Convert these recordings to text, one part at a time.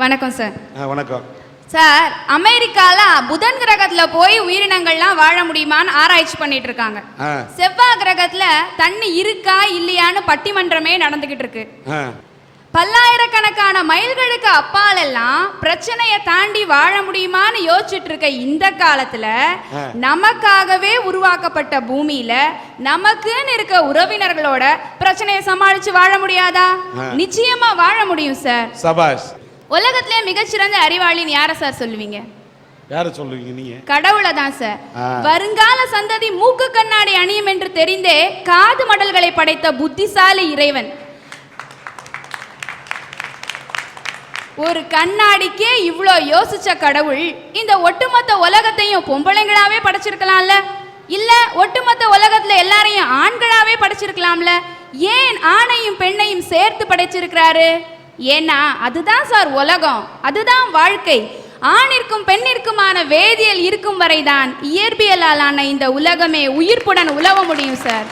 வணக்கம் சார். வணக்கம் சார். அமெரிக்கால புதன் கிரகத்துல போய் உயிரினங்கள்லாம் வாழ முடியுமான்னு ஆராய்ச்சி பண்ணிட்டு இருக்காங்க. செவ்வாய் கிரகத்துல தண்ணி இருக்கா இல்லையான்னு பட்டிமன்றமே நடந்துகிட்டு இருக்கு. பல்லாயிரக்கணக்கான மைல்களுக்கு அப்பாலெல்லாம் பிரச்சனையை தாண்டி வாழ முடியுமான்னு யோசிச்சுட்டு இருக்க இந்த காலத்துல நமக்காகவே உருவாக்கப்பட்ட பூமியில நமக்குன்னு இருக்க உறவினர்களோட பிரச்சனையை சமாளிச்சு வாழ முடியாதா? நிச்சயமா வாழ முடியும் சார். சபாஷ். உலகத்திலே மிகச்சிறந்த அறிவாளின்னு யார சார் சொல்லுவீங்க? யார சொல்லுவீங்க நீங்க? கடவுளை தான் சார். வருங்கால சந்ததி மூக்கு கண்ணாடி அணியும் என்று தெரிந்தே காது மடல்களை படைத்த புத்திசாலி இறைவன். ஒரு கண்ணாடிக்கே இவ்வளோ யோசிச்ச கடவுள் இந்த ஒட்டுமொத்த உலகத்தையும் பொம்பளைங்களாவே படைச்சிருக்கலாம்ல? இல்ல ஒட்டுமொத்த உலகத்துல எல்லாரையும் ஆண்களாவே படைச்சிருக்கலாம்ல? ஏன் ஆணையும் பெண்ணையும் சேர்த்து படைச்சிருக்கிறாரு? ஏன்னா அதுதான் சார் உலகம், அதுதான் வாழ்க்கை. ஆணிற்கும் பெண்ணிற்குமான வேதியியல் இருக்கும் வரைதான் இயற்பியலாலான இந்த உலகமே உயிர்ப்புடன் உலவ முடியும் சார்.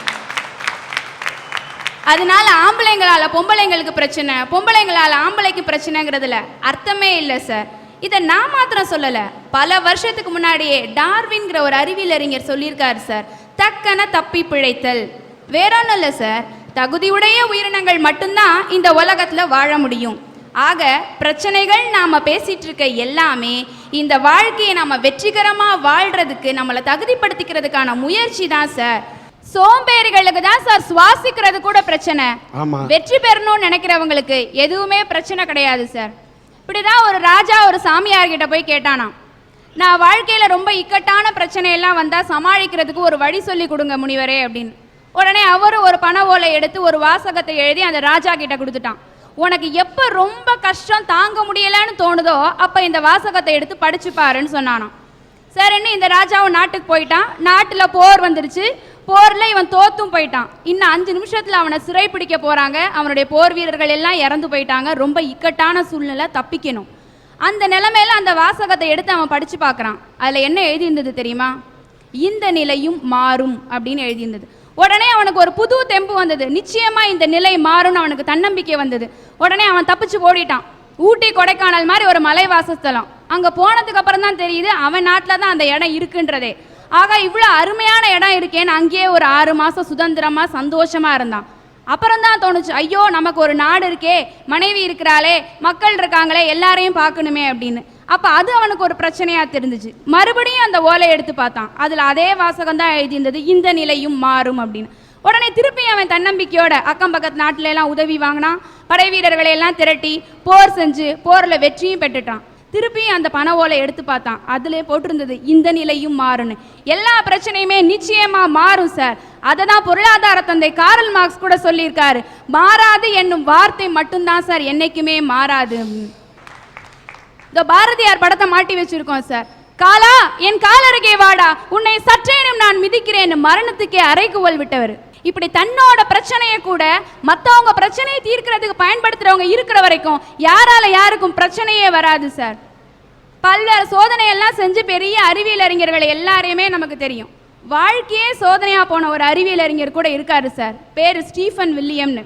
அதனால ஆம்பளைங்களால பொம்பளைங்களுக்கு பிரச்சனை, பொம்பளைங்களால ஆம்பளைக்கு பிரச்சனைங்கிறதுல அர்த்தமே இல்லை சார். இதை நான் மாத்திரம் சொல்லல, பல வருஷத்துக்கு முன்னாடியே டார்வின்கிற ஒரு அறிவியல் அறிஞர் சொல்லியிருக்காரு சார். தக்கன தப்பி பிழைத்தல். வேற ஒன்றும் இல்லை சார், தகுதியுடைய உயிரினங்கள் மட்டும்தான் இந்த உலகத்துல வாழ முடியும். ஆக பிரச்சனைகள் நாம பேசிட்டு இருக்க எல்லாமே இந்த வாழ்க்கையை நாம வெற்றிகரமா வாழ்றதுக்கு நம்மளை தகுதிப்படுத்திக்கிறதுக்கான முயற்சி தான் சார். சோம்பேறிகளுக்கு தான் சார் சுவாசிக்கிறது கூட பிரச்சனை. வெற்றி பெறணும்னு நினைக்கிறவங்களுக்கு எதுவுமே பிரச்சனை கிடையாது சார். இப்படிதான் ஒரு ராஜா ஒரு சாமியார் கிட்ட போய் கேட்டானாம், நான் வாழ்க்கையில ரொம்ப இக்கட்டான பிரச்சனை எல்லாம் வந்தா சமாளிக்கிறதுக்கு ஒரு வழி சொல்லி கொடுங்க முனிவரே அப்படின்னு. உடனே அவரு ஒரு பண ஓலை எடுத்து ஒரு வாசகத்தை எழுதி அந்த ராஜா கிட்ட கொடுத்துட்டான். உனக்கு எப்ப ரொம்ப கஷ்டம் தாங்க முடியலன்னு தோணுதோ அப்ப இந்த வாசகத்தை எடுத்து படிச்சு பாருன்னு சொன்னானாம். சரின்னு இந்த ராஜாவும் நாட்டுக்கு போயிட்டான். நாட்டுல போர் வந்துருச்சு. போர்ல இவன் தோத்தும் போயிட்டான். இன்னும் 5 நிமிஷத்துல அவனை சிறை பிடிக்க போறாங்க. அவனுடைய போர் வீரர்கள் எல்லாம் இறந்து போயிட்டாங்க. ரொம்ப இக்கட்டான சூழ்நிலை, தப்பிக்கணும். அந்த நிலைமையில அந்த வாசகத்தை எடுத்து அவன் படிச்சு பார்க்கறான். அதுல என்ன எழுதியிருந்தது தெரியுமா? இந்த நிலையும் மாறும் அப்படின்னு எழுதியிருந்தது. உடனே அவனுக்கு ஒரு புது தெம்பு வந்தது. நிச்சயமா இந்த நிலை மாறும்னு அவனுக்கு தன்னம்பிக்கை வந்தது. உடனே அவன் தப்பிச்சு ஓடிட்டான். ஊட்டி கொடைக்கானல் மாதிரி ஒரு மலைவாசஸ்தலம். அங்க போனதுக்கு அப்புறம் தான் தெரியுது அவன் நாட்டில தான் அந்த இடம் இருக்குன்றதே. ஆக இவ்வளவு அருமையான இடம் இருக்கேன்னு அங்கேயே ஒரு 6 மாசம் சுதந்திரமா சந்தோஷமா இருந்தான். அப்புறம் தான் தோணுச்சு, ஐயோ நமக்கு ஒரு நாடு இருக்கே, மனைவி இருக்கிறாளே, மக்கள் இருக்காங்களே, எல்லாரையும் பார்க்கணுமே அப்படின்னு. அப்ப அது அவனுக்கு ஒரு பிரச்சனையா தெரிஞ்சிச்சு. மறுபடியும் அந்த ஓலை எடுத்து பார்த்தான். அதுல அதே வாசகம் தான் எழுதியிருந்தது, இந்த நிலையும் மாறும் அப்படின்னு. உடனே திருப்பி அவன் தன்னம்பிக்கையோட அக்கம் பக்கத்து நாட்டுல எல்லாம் உதவி வாங்கினான். படை வீரர்களை எல்லாம் திரட்டி போர் செஞ்சு போர்ல வெற்றியும் பெற்றுட்டான். திருப்பியும் அந்த பண ஓலை எடுத்து பார்த்தான். அதுல போட்டிருந்தது, இந்த நிலையும் மாறும்னு. எல்லா பிரச்சனையுமே நிச்சயமா மாறும் சார். அதை தான் பொருளாதார தந்தை காரல் மார்க்ஸ் கூட சொல்லியிருக்காரு, மாறாது என்னும் வார்த்தை மட்டும்தான் சார் என்னைக்குமே மாறாது. இந்த பாரதியார் படத்தை மாட்டி வச்சிருக்கோம் சார். காலா என் காலருகே வாடா, உன்னை சற்றேனும் நான் மிதிக்கிறேன், மரணத்துக்கே அறைகூவல் விட்டவர். இப்படி தன்னோட பிரச்சனையை கூட மற்றவங்க பிரச்சனையை தீர்க்கிறதுக்கு பயன்படுத்துறவங்க இருக்கிற வரைக்கும் யாரால யாருக்கும் பிரச்சனையே வராது சார். பல்வேறு சோதனையெல்லாம் செஞ்சு பெரிய அறிவியல் அறிஞர்கள் எல்லாரையுமே நமக்கு தெரியும். வாழ்க்கையே சோதனையா போன ஒரு அறிவியல் அறிஞர் கூட இருக்காரு சார். பேரு ஸ்டீஃபன் வில்லியம்னு.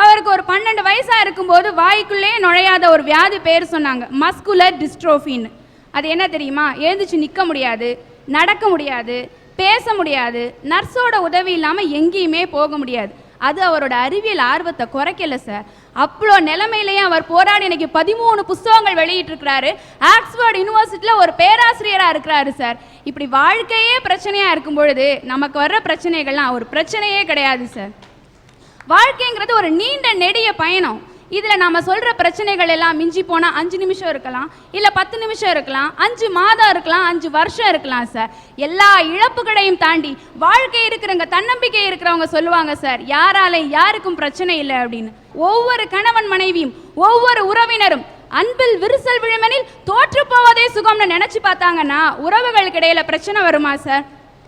அவருக்கு ஒரு 12 வயசா இருக்கும்போது வாய்க்குள்ளே நுழையாத ஒரு வியாதி பேர் சொன்னாங்க, மஸ்குலர் டிஸ்ட்ரோஃபின்னு. அது என்ன தெரியுமா? எழுந்துச்சு நிற்க முடியாது, நடக்க முடியாது, பேச முடியாது, நர்ஸோட உதவி இல்லாமல் எங்கேயுமே போக முடியாது. அது அவரோட அறிவியல் ஆர்வத்தை குறைக்கல சார். அவ்வளோ நிலைமையிலேயே அவர் போராடி இன்னைக்கு 13 புஸ்தகங்கள் வெளியிட்டு இருக்கிறாரு. ஆக்ஸ்போர்ட் யூனிவர்சிட்டியில் ஒரு பேராசிரியராக இருக்கிறாரு சார். இப்படி வாழ்க்கையே பிரச்சனையாக இருக்கும் பொழுது நமக்கு வர்ற பிரச்சனைகள்லாம் ஒரு பிரச்சனையே கிடையாது சார். வாழ்க்கைங்கிறது ஒரு நீண்ட நெடிய பயணம். இதில் நம்ம சொல்கிற பிரச்சனைகள் எல்லாம் மிஞ்சி போனால் 5 நிமிஷம் இருக்கலாம், இல்லை 10 நிமிஷம் இருக்கலாம், 5 மாதம் இருக்கலாம், 5 வருஷம் இருக்கலாம் சார். எல்லா இழப்புகளையும் தாண்டி வாழ்க்கை இருக்கிறவங்க, தன்னம்பிக்கை இருக்கிறவங்க சொல்லுவாங்க சார், யாரால யாருக்கும் பிரச்சனை இல்லை அப்படின்னு. ஒவ்வொரு கணவன் மனைவியும் ஒவ்வொரு உறவினரும் அன்பில் விரிசல் விழுமெனில் தோற்று போவதே சுகம்னு நினைச்சு பார்த்தாங்கன்னா உறவுகளுக்கு இடையில பிரச்சனை வருமா சார்?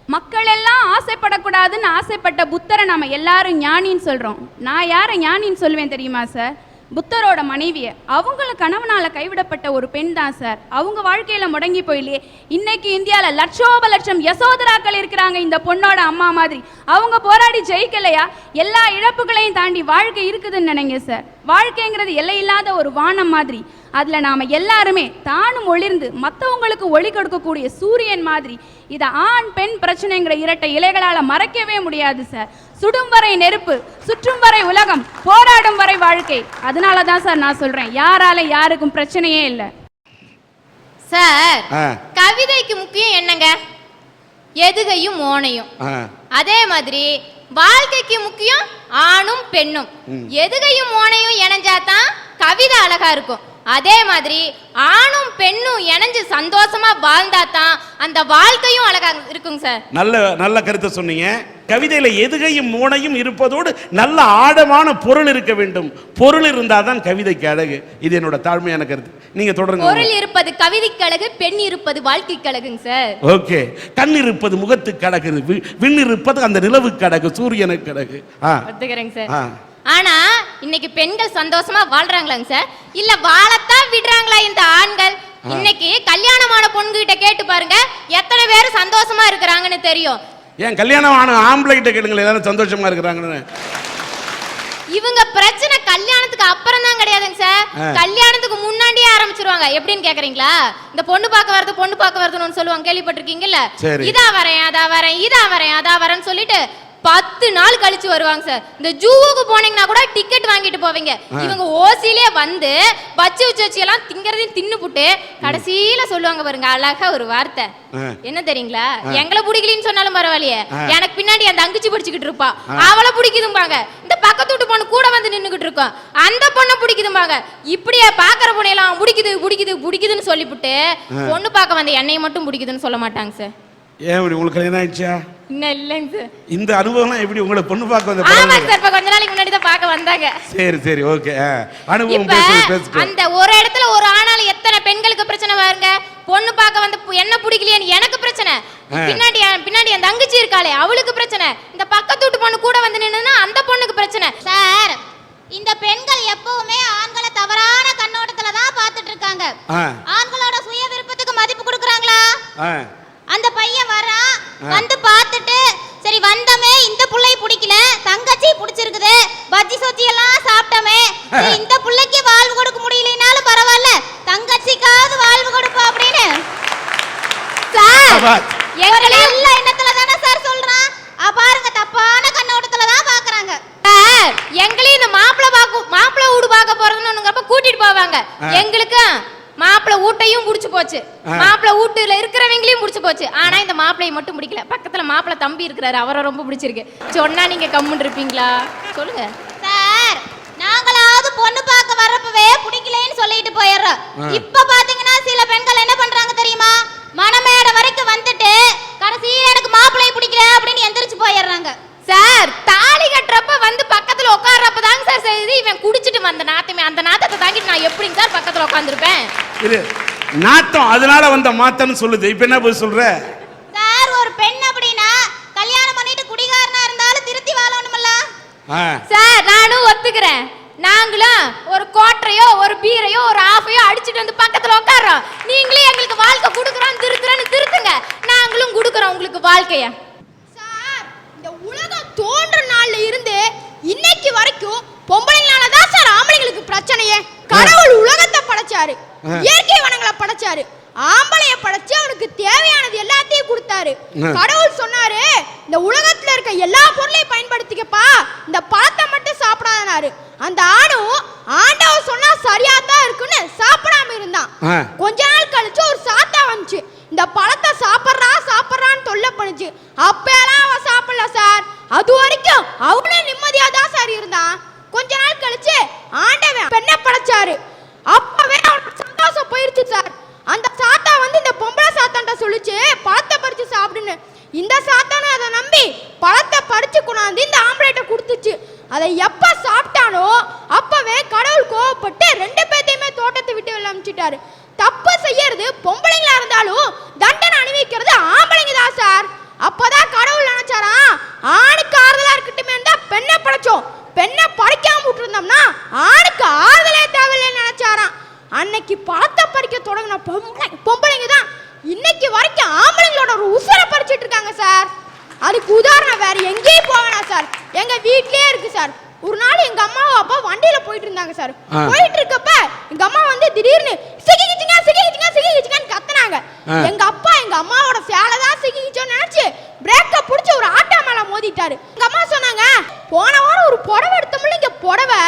மக்கள் எல்லாம் ஆசைப்படக்கூடாதுன்னு ஆசைப்பட்ட புத்தரை நம்ம எல்லாரும் ஞானின்னு சொல்றோம். நான் யாரை ஞானின்னு சொல்லுவேன் தெரியுமா சார்? புத்தரோட மனைவியை. அவங்கள கணவனால கைவிடப்பட்ட ஒரு பெண் தான் சார். அவங்க வாழ்க்கையில முடங்கி போயிலே. இன்னைக்கு இந்தியாவில் லட்சோப லட்சம் யசோதராக்கள் இருக்கிறாங்க இந்த பொண்ணோட அம்மா மாதிரி. அவங்க போராடி ஜெயிக்கலையா? எல்லா இழப்புகளையும் தாண்டி வாழ்க்கை இருக்குதுன்னு நினைங்க சார். வாழ்க்கைங்கிறது எல்லையில்லாத ஒரு வானம் மாதிரி. அதில் நாம் எல்லாருமே தானும் ஒளிர்ந்து மற்றவங்களுக்கு ஒளி கொடுக்கக்கூடிய சூரியன் மாதிரி. இதை ஆண் பெண் பிரச்சனைங்கிற இரட்டை இலைகளால் மறைக்கவே முடியாது சார். சுடும் வரை நெருப்பு, சுற்றும் வரை உலகம், போராடும் வரை வாழ்க்கை. அதனால தான் சார் நான் சொல்கிறேன், யாரால யாருக்கும் பிரச்சனையே இல்லை சார். கவிதைக்கு முக்கியம் என்னங்க? எதுகையும் மோனையும். அதே மாதிரி வாழ்க்கைக்கு முக்கியம் ஆணும் பெண்ணும். எதுகையும் மோனையும் இணைஞ்சாதான் கவிதை அழகா இருக்கும். அதே மாதிரி ஆணும் பெண்ணும் இணைஞ்சு சந்தோஷமா வாழ்ந்தாதான் அந்த வாழ்க்கையும் அழகா இருக்குங்க சார். நல்ல கருத்தை சொன்னீங்க. கவிதையில எதுகையும் மோனையும் இருப்பதோடு நல்ல ஆழமான பொருள் இருக்க வேண்டும். பொருள் இருந்தாதான் கவிதைக்கு அழகு. இது என்னோட தாழ்மையான கருத்து. நீங்க தொடருங்க. பொருள் இருப்பது கவிதைக்கு அழகு, பெண் இருப்பது வாழ்க்கைக்கு அழகுங்க சார். ஓகே. கண் இருப்பது முகத்துக்கு அழகு, விண் இருப்பது அந்த நிலவுக்கு அழகு, சூரியனுக்கு அழகு. ஒத்துக்கிறேங்க சார். ஆனா இன்னைக்கு பெண்கள் சந்தோஷமா வாழ்றாங்களாங்க சார், இல்ல வாழத்தான் விடுறாங்களா இந்த ஆண்கள்? இன்னைக்கு கல்யாணமான பொண்ணுகிட்ட கேட்டு பாருங்க, எத்தனை பேர் சந்தோஷமா இருக்கிறாங்கன்னு தெரியும். ஏன் கல்யாணம் ஆன ஆம்பளை கிட்ட கேளுங்க, எல்லாரும் சந்தோஷமா இருக்கிறாங்கன்னு. இவங்க பிரச்சனை கல்யாணத்துக்கு அப்புறம் தான் கிடையாதுங்க சார், கல்யாணத்துக்கு முன்னாடியே ஆரம்பிச்சிருவாங்க. எப்படின்னு கேக்குறீங்களா? இந்த பொண்ணு பார்க்க வருதுன்னு சொல்லுவாங்க, கேள்விப்பட்டிருக்கீங்கல்ல? இதா வரேன் அதா வரேன், இதா வரேன் அதா வரேன்னு சொல்லிட்டு 10 நாள் கழிச்சு வருவாங்க சார். இந்த ஜூவுக்கு போனீங்கன்னா கூட டிக்கெட் வாங்கிட்டு போவீங்க. இவங்க ஓசிலே வந்து பச்சு வச்சு எல்லாம் திங்கறதையும் தின்னுபுட்டு கடைசியில சொல்லுவாங்க பாருங்க அழகா ஒரு வார்த்தை, என்ன தெரியுங்களா? எங்களை பிடிக்கலன்னு சொன்னாலும் பரவாயில்லையே, எனக்கு பின்னாடி அந்த அங்கிச்சு பிடிச்சுக்கிட்டு இருப்பா, அவளை பிடிக்குதும்பாங்க. இந்த பக்கத்து வீட்டு பொண்ணு கூட வந்து நின்னுகிட்டு இருக்கோம், அந்த பொண்ணை பிடிக்குதும்பாங்க. இப்படியே பாக்குற பொண்ணையெல்லாம் பிடிக்குதுன்னு சொல்லிவிட்டு பொண்ணு பார்க்க வந்த என்னைய மட்டும் பிடிக்குதுன்னு சொல்ல மாட்டாங்க சார். ஏன் உங்களுக்கு கல்யாணம் ஆயிடுச்சா? இன்னும் இல்லைங்க சார். இந்த அனுபவம்லாம் எப்படி உங்களை பொண்ணு பார்க்க வந்த? ஆமாங்க சார், இப்ப கொஞ்ச நாளைக்கு முன்னாடி தான் பார்க்க வந்தாங்க. சரி ஓகே. அனுபவம் பேசுங்க. அந்த ஒரு இடத்துல ஒரு ஆணால எத்தனை பெண்களுக்கு பிரச்சனை பாருங்க. பொண்ணு பார்க்க வந்து என்ன பிடிக்கலையேன்னு எனக்கு பிரச்சனை, பின்னாடி அந்த தங்கச்சி இருக்காளே அவளுக்கு பிரச்சனை, இந்த பக்கத்து வீட்டு பொண்ணு கூட வந்து நின்னுனா அந்த பொண்ணுக்கு பிரச்சனை. சார், இந்த பெண்கள் எப்பவுமே ஆண்களை தவறான கண்ணோட்டத்துல தான் பார்த்துட்டு இருக்காங்க. ஆண்களோட சுய விருப்பத்துக்கு மதிப்பு கொடுக்கறாங்களா? அந்த பையன் வரான், வந்து பார்த்துட்டு சரி வந்தமே இந்த புள்ளை பிடிக்கல, தங்கச்சி பிடிச்சிருக்குது, பஜ்ஜி சொச்சி எல்லாம் சாப்பிட்டமே, இந்த புள்ளைக்கு வாழ்வு கொடுக்க முடியலனாலும் பரவாயில்ல, தங்கச்சிக்காவது வாழ்வு கொடுப்போம் அப்படின்னு சார் எங்களே இல்ல எண்ணத்துல தானே சார் சொல்றான். பாருங்க, தப்பான கண்ணோட்டத்துல தான் பாக்குறாங்க சார். எங்களையும் இந்த மாப்பிள்ளை வீடு பார்க்க போறதுன்னு கூட்டிட்டு போவாங்க. எங்களுக்கு மாப்பிள்ளை வீட்டையும் புடிச்சு போச்சு, மாப்பிள்ளை வீட்டுல இருக்கிறவங்களையும் புடிச்சு போச்சு. ஆனா இந்த மாப்பிள்ளையை மட்டும் பிடிக்கல. பக்கத்துல மாப்பிள்ளை தம்பி இருக்கிறாரு, அவரை ரொம்ப பிடிச்சிருக்கு. சொன்னா நீங்க கம்முன்னு இருப்பீங்களா? சொல்லுங்க சார். நாங்களாவது பொண்ணு பார்க்க வர்றப்பவே பிடிக்கலன்னு சொல்லிட்டு போயிடுறோம். இப்ப பாத்தீங்கன்னா சில பெண்கள் என்ன பண்றாங்க தெரியுமா? மணமேடை வரைக்கும் வந்துட்டு கடைசியில எனக்கு மாப்பிள்ளையை பிடிக்கல அப்படின்னு எந்திரிச்சு போயிடுறாங்க சார். தாலி கட்டுறப்ப வந்து பக்கத்துல உட்கார்றப்ப தாங்க சார் செய்து இவன் குடிச்சிட்டு வந்த நாத்தமே, அந்த நாத்தத்தை தாங்கிட்டு நான் எப்படிங்க சார் பக்கத்துல உட்காந்துருப்பேன்? நாத்தம் அதனால வந்த மாத்தன்னு சொல்லுது. இப்ப என்ன போய் சொல்ற சார்? ஒரு பெண் அப்படின்னா கல்யாணம் பண்ணிட்டு குடிகாரனா இருந்தாலும் திருத்தி வாழணும்ல சார். நானும் ஒத்துக்கிறேன். நாங்களும் ஒரு கோட்டரையோ ஒரு பீரையோ ஒரு ஆஃபையோ அடிச்சுட்டு வந்து பக்கத்துல உட்கார்றோம். நீங்களே எங்களுக்கு வாழ்க்கை கொடுக்குறோம் திருத்துங்க, நாங்களும் கொடுக்குறோம் உங்களுக்கு வாழ்க்கைய. சார், இந்த உலகம் தோன்ற நாள்ல இருந்து இன்னைக்கு வரைக்கும் பொம்பளைங்களால தான் சார் ஆம்பளைங்களுக்கு பிரச்சனையே. கடவுள் உலகத்தை படைச்சாரு, இயற்கை வளங்களை படைச்சாரு, ஆம்பளைய படைச்சு அவனுக்கு தேவையானது எல்லாத்தையும் கொடுத்தாரு. கடவுள் சொன்னாரு, இந்த உலகத்துல இருக்க எல்லா பொருளையும் பயன்படுத்திக்கப்பா, இந்த பழத்தை மட்டும் சாப்பிடாதனாரு. அந்த ஆணும் ஆண்டவர் சொன்னா சரியா தான் இருக்குன்னு சாப்பிடாம இருந்தான். கொஞ்ச நாள் கழிச்சு ஒரு சாத்தா வந்துச்சு, இந்த பழத்தை சாப்பிட்றான்னு தொல்லை பண்ணுச்சு. அப்பெல்லாம் அவன் சாப்பிடல சார். அது வரைக்கும் அவனும் நிம்மதியா தான் சார் இருந்தான். கொஞ்ச நாள் கழிச்சு ஆண்டவன் பெண்ணை படைச்சாரு. அப்பவே அவனுக்கு சந்தோஷம் போயிருச்சு சார். அந்த சாத்தா வந்து இந்த பொம்பளை சாத்தான்ட்ட சொல்லிச்சு பழத்தை பறிச்சு சாப்பிடுன்னு. இந்த சாத்தான அதை நம்பி பழத்தை பறிச்சு கொண்டாந்து இந்த ஆம்பளைட்ட கொடுத்துச்சு. அதை எப்ப சாப்பிட்டானோ அப்பவே கடவுள் கோவப்பட்டு 2 பேத்தையுமே தோட்டத்தை விட்டு வெளில அனுப்பிச்சிட்டாரு. தப்பு செய்யறது பொம்பளைங்களா இருந்தாலும் தண்டனை அனுபவிக்கிறது ஆம்பளைங்க தான் சார். அப்பதான் கடவுள் நினைச்சாரா, ஆணுக்கு ஆறுதலா இருக்கட்டுமே தான் பெண்ணை படைச்சோம், பெண்ணை பறிக்காம விட்டுருந்தோம்னா ஆணுக்கு ஆறுதலே தேவையில்லைன்னு நினைச்சாராம். அன்னைக்கு பழத்தை பறிக்க தொடங்கின பொம்பளைங்க தான் இன்னைக்கு வரைக்கும் ஆம்பளைங்களோட ஒரு உசுரை பறிச்சிட்டு இருக்காங்க சார். அதுக்கு உதாரணம் வேற எங்கேயும் போவேனா சார், எங்க வீட்லயே இருக்கு சார். ஒரு நாள் எங்க அம்மாவும் அப்பா வண்டியில போயிட்டு இருந்தாங்க சார். ஆ. போயிட்டு இருக்கப்ப எங்க அம்மா வந்து திடீர்னு சிக்கிக்கிச்சுங்கன்னு கத்துனாங்க. எங்க அப்பா எங்க அம்மாவோட சேலை தான் சிக்கிக்கிச்சோன்னு நினைச்சு பிரேக்க புடிச்சு ஒரு ஆட்டோ மேல மோதிட்டாரு. எங்க அம்மா சொன்னாங்க, போன வாரம் ஒரு புடவை எடுத்தோம்ல, இங்க புடவை,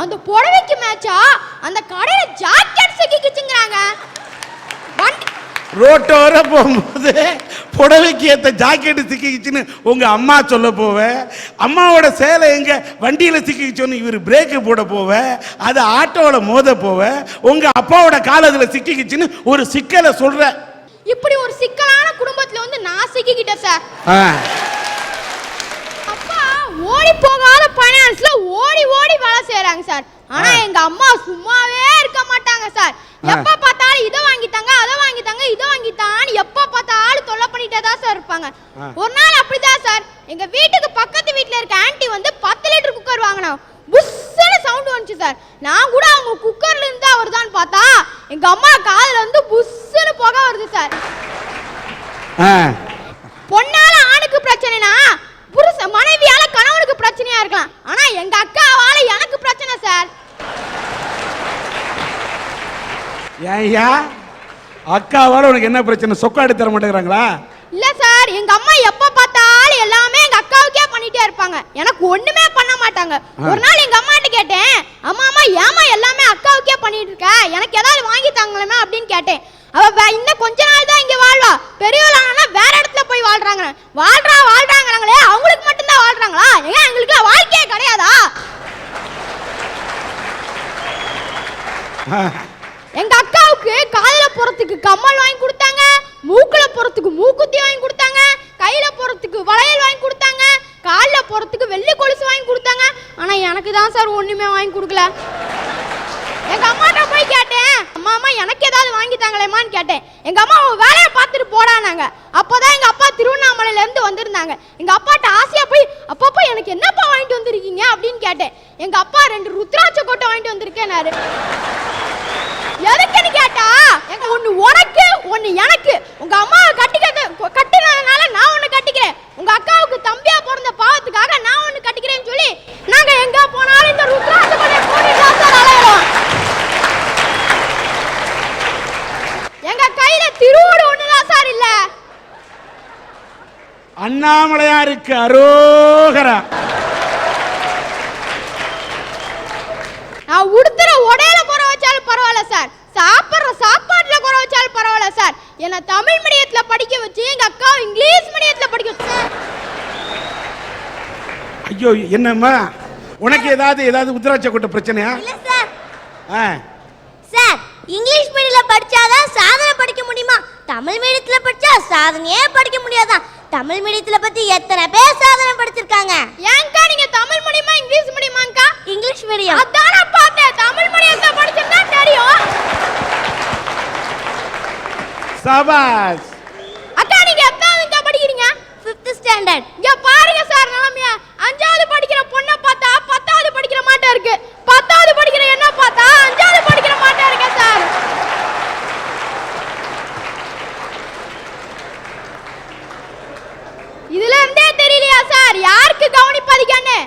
அந்த புடவைக்கு மேட்சா அந்த கடையில ஜாக்கெட் சிக்கிக்கிச்சுங்கறாங்க. ரோட்டோர போகும்போது புடவைக்கு ஏற்ற ஜாக்கெட்டு சிக்கிக்கிச்சுன்னு உங்க அம்மா சொல்ல போவ, அம்மாவோட சேலை எங்க வண்டியில சிக்கிக்கிச்சோன்னு இவர் பிரேக்கு போட போவ, அது ஆட்டோவில் மோத போவ, உங்க அப்பாவோட காலத்துல சிக்கிக்கிச்சுன்னு ஒரு சிக்கலை சொல்ற. இப்படி ஒரு சிக்கலான குடும்பத்துல வந்து நான் சிக்கிக்கிட்டேன் சார். அப்பா ஓடி போகாத பைனான்ஸ்ல ஓடி ஓடி வேலை செய்யறாங்க சார். ஆனா எங்க அம்மா சும்மாவே இருக்க மாட்டாங்க சார். எப்ப பார்த்தாலும் இதை வாங்கிட்டாங்க, அதை வாங்கிட்டாங்க, இதை வாங்கிட்டான்னு எப்ப பார்த்தாலும் தொல்லை பண்ணிட்டே தான் சார் இருப்பாங்க. ஒரு நாள் அப்படிதான் சார், எங்க வீட்டுக்கு பக்கத்து வீட்டுல இருக்க ஆன்ட்டி வந்து 10 லிட்டர் குக்கர் வாங்கினாங்க. புஸ்ஸுன்னு சவுண்ட் வந்துச்சு சார். நான் கூட அவங்க குக்கர்ல இருந்து வருதான்னு பார்த்தா எங்க அம்மா காதுல இருந்து புஸ்ஸுன்னு புகை வருது சார். பொண்ணால ஆணுக்கு பிரச்சனைனா புருஷ மனைவியால கணவனுக்கு பிரச்சனையா இருக்கலாம். ஆனா எங்க அக்காவால எனக்கு பிரச்சனை சார். ஏய்யா, அக்காவால உனக்கு என்ன பிரச்சனை? சொக்காடு தர மாட்டேங்கிறாங்களா? இல்ல சார், எங்க அம்மா எப்ப பார்த்தாலும் எல்லாமே எங்க அக்காவுக்கே பண்ணிட்டே இருப்பாங்க, எனக்கு ஒண்ணுமே பண்ண மாட்டாங்க. ஒரு நாள் எங்க அம்மாட்ட கேட்டேன், அம்மா ஏமா எல்லாமே அக்காவுக்கே பண்ணிட்டு இருக்க, எனக்கு ஏதாவது வாங்கி தாங்களேமா அப்படின்னு கேட்டேன். அவ இன்னும் கொஞ்ச நாள் தான் இங்க வாழ்வா, பெரியவளானா வேற இடத்துல போய் வாழ்றாங்க. வாழ்றாங்களே, அவங்களுக்கு மட்டும் தான் வாழ்றாங்களா? ஏன் எங்களுக்கு வாழ்க்கையே கிடையாதா? எங்க அக்காவுக்கு காதுல போறதுக்கு கம்மல் வாங்கி கொடுத்தாங்க, மூக்குல போறதுக்கு மூக்குத்தி வாங்கி கொடுத்தாங்க, கையில போறதுக்கு வளையல் வாங்கி கொடுத்தாங்க, கால்ல போறதுக்கு வெள்ளி கொலுசு வாங்கி கொடுத்தாங்க. ஆனா எனக்கு தான் சார் ஒண்ணுமே வாங்கி கொடுக்கல. எங்க அம்மாட்ட போய் கேட்டேன், அம்மா எனக்கு ஏதாவது வாங்கி தாங்களேமான்னு கேட்டேன். எங்க அம்மா வேலையை பார்த்துட்டு போடானாங்க. அப்போதான் எங்க அப்பா திருவண்ணாமலையில இருந்து வந்திருந்தாங்க. எங்க அப்பாட்ட ஆசையா போய், அப்பா எனக்கு என்னப்பா வாங்கிட்டு வந்திருக்கீங்க அப்படின்னு கேட்டேன். எங்க அப்பா 2 ருத்ராட்ச கொட்டை வாங்கிட்டு வந்திருக்கேனாரு. எதுக்குன்னு கேட்டா, எங்க ஒண்ணு உனக்கு ஒண்ணு எனக்கு, உங்க அம்மாவை கட்டினதுனால நான் ஒண்ணு கட்டிக்கிறேன், உங்க அக்காவுக்கு தம்பியா பிறந்த பாவத்துக்காக நான் ஒண்ணு கட்டிக்கிறேன்னு சொல்லி நாங்க எங்க போனாலும் இந்த ருத்ராட்ச கொட்டையை போட்டுட்டு சார் அலையறோம். எங்க கையில திருவோடு ஒண்ணுதான் சார் இல்ல. அண்ணாமலையாருக்கு அரோகரா. நான் உடுத்துற உடையில குறை வச்சாலும் பரவாயில்ல சார், சாப்பிடுற சாப்பாட்டுல குறை வச்சாலும் பரவாயில்ல சார். என்ன தமிழ் மீடியத்துல படிக்க வச்சு எங்க அக்கா இங்கிலீஷ் மீடியத்துல படிக்க வச்சு. ஐயோ, என்னம்மா உனக்கு ஏதாவது உத்ராட்ச கொட்ட பிரச்சனையா? இல்ல சார். சார், இங்கிலீஷ் மீடியத்துல படிச்சாதான் சாதனை படிக்க முடியுமா? தமிழ் மீடியத்துல படிச்சா சாதனையே படிக்க முடியாதான். தமிழ் மீடியத்துல பத்தி எத்தனை பேர் சாதனை படிச்சிருக்காங்க? ஏன்க்கா நீங்க தமிழ் மீடியமா இங்கிலீஷ் மீடியமாங்கா? English medium. அதான் நான் பார்த்தேன், தமிழ் மீடியத்துல படிச்சிருந்தா தெரியும். சபாஸ். அக்கா நீங்க எத்தனாவதுக்கா படிக்கிறீங்க? 5th standard. இங்க பாருங்க சார் நிலைமையா, 5வது படிக்கிற பொண்ணை பார்த்தா 10வது படிக்கிற மாட்டா இருக்கு, 10வது படிக்கிற என்ன பார்த்தா 5வது படிக்கிற மாட்டா இருக்கு சார். இதுல இருந்தே தெரியலையா சார் யாருக்கு கவனிப்பதிக்கான்னு?